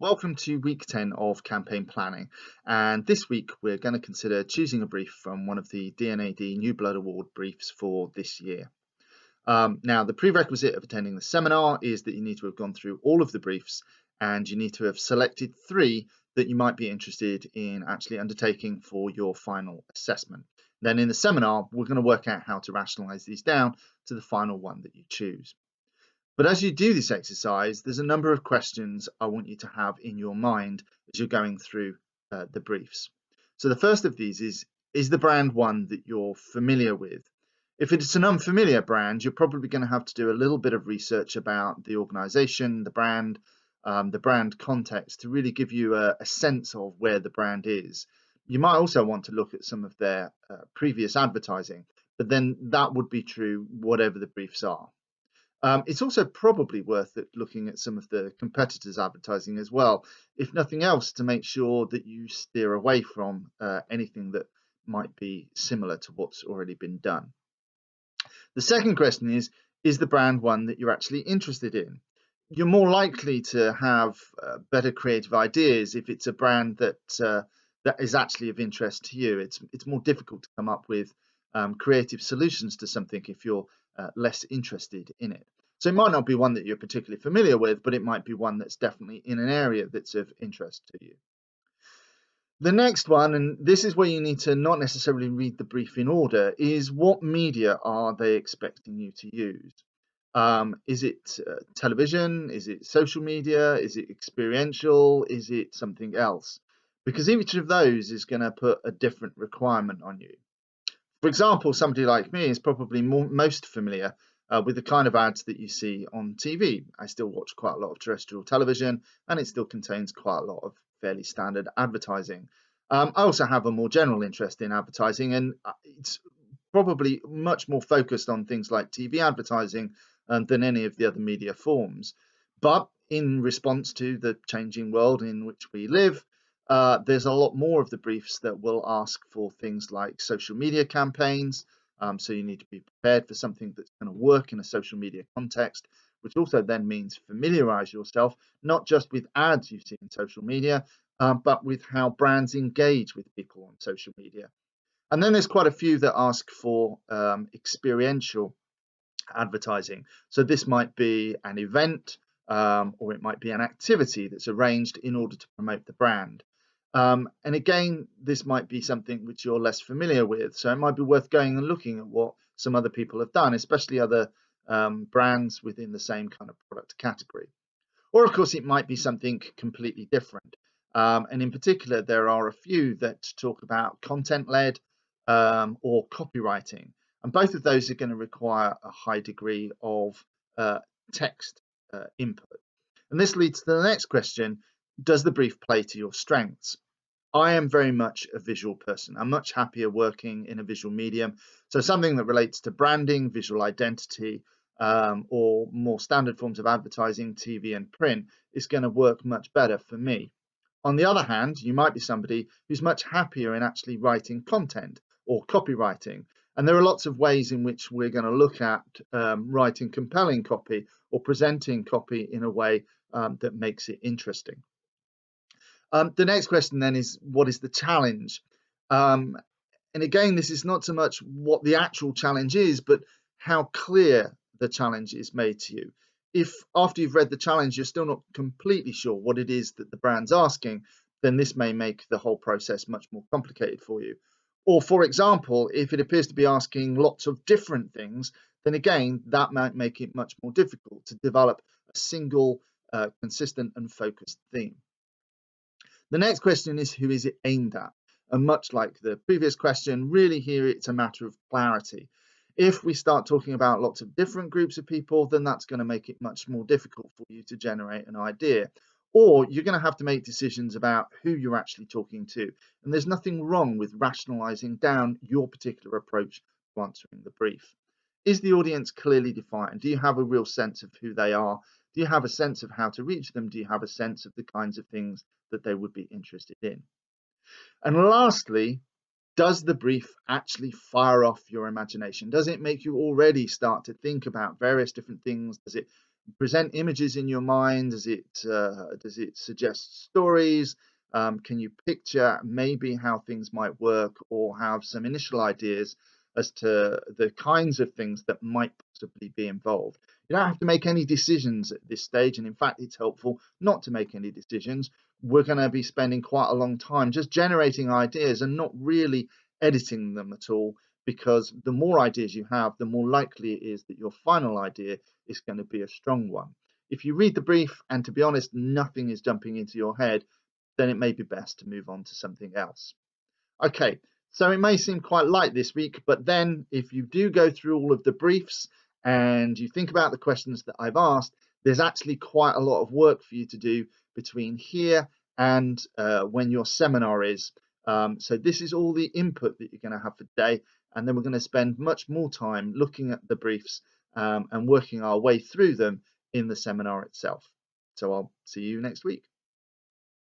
Welcome to week 10 of campaign planning. And this week we're going to consider choosing a brief from one of the D&AD New Blood Award briefs for this year. Now, the prerequisite of attending the seminar is that you need to have gone through all of the briefs and you need to have selected 3 that you might be interested in actually undertaking for your final assessment. Then in the seminar, we're going to work out how to rationalize these down to the final one that you choose. But as you do this exercise, there's a number of questions I want you to have in your mind as you're going through the briefs. So the first of these is the brand one that you're familiar with? If it's an unfamiliar brand, you're probably going to have to do a little bit of research about the organization, the brand context to really give you a sense of where the brand is. You might also want to look at some of their previous advertising, but then that would be true whatever the briefs are. It's also probably worth looking at some of the competitors' advertising as well, if nothing else, to make sure that you steer away from anything that might be similar to what's already been done. The second question is the brand one that you're actually interested in? You're more likely to have better creative ideas if it's a brand that is actually of interest to you. It's more difficult to come up with creative solutions to something if you're less interested in it. So it might not be one that you're particularly familiar with, but it might be one that's definitely in an area that's of interest to you. The next one, and this is where you need to not necessarily read the brief in order, is what media are they expecting you to use? Is it television? Is it social media? Is it experiential? Is it something else? Because each of those is going to put a different requirement on you. For example, somebody like me is probably most familiar with the kind of ads that you see on TV. I still watch quite a lot of terrestrial television, and it still contains quite a lot of fairly standard advertising. I also have a more general interest in advertising, and it's probably much more focused on things like TV advertising than any of the other media forms. But in response to the changing world in which we live, there's a lot more of the briefs that will ask for things like social media campaigns. So you need to be prepared for something that's going to work in a social media context, which also then means familiarize yourself not just with ads you see in social media, but with how brands engage with people on social media. And then there's quite a few that ask for experiential advertising. So this might be an event or it might be an activity that's arranged in order to promote the brand. And again, this might be something which you're less familiar with. So it might be worth going and looking at what some other people have done, especially other brands within the same kind of product category. Or, of course, it might be something completely different. And in particular, there are a few that talk about content-led or copywriting. And both of those are going to require a high degree of text input. And this leads to the next question: does the brief play to your strengths? I am very much a visual person. I'm much happier working in a visual medium. So something that relates to branding, visual identity, or more standard forms of advertising, TV and print, is going to work much better for me. On the other hand, you might be somebody who's much happier in actually writing content or copywriting. And there are lots of ways in which we're going to look at writing compelling copy or presenting copy in a way that makes it interesting. The next question then is, what is the challenge? And again, this is not so much what the actual challenge is, but how clear the challenge is made to you. If after you've read the challenge, you're still not completely sure what it is that the brand's asking, then this may make the whole process much more complicated for you. Or, for example, if it appears to be asking lots of different things, then again, that might make it much more difficult to develop a single, consistent and focused theme. The next question is, who is it aimed at? And much like the previous question, really here it's a matter of clarity. If we start talking about lots of different groups of people, then that's going to make it much more difficult for you to generate an idea. Or you're going to have to make decisions about who you're actually talking to. And there's nothing wrong with rationalizing down your particular approach to answering the brief. Is the audience clearly defined? Do you have a real sense of who they are? Do you have a sense of how to reach them? Do you have a sense of the kinds of things that they would be interested in? And lastly, does the brief actually fire off your imagination? Does it make you already start to think about various different things? Does it present images in your mind? Does it suggest stories? Can you picture maybe how things might work, or have some initial ideas as to the kinds of things that might possibly be involved? You don't have to make any decisions at this stage, and in fact, it's helpful not to make any decisions. We're going to be spending quite a long time just generating ideas and not really editing them at all, because the more ideas you have, the more likely it is that your final idea is going to be a strong one. If you read the brief and, to be honest, nothing is jumping into your head, then it may be best to move on to something else. Okay, so it may seem quite light this week, but then if you do go through all of the briefs and you think about the questions that I've asked, there's actually quite a lot of work for you to do between here and when your seminar is. So this is all the input that you're going to have for today, and then we're going to spend much more time looking at the briefs and working our way through them in the seminar itself. So I'll see you next week.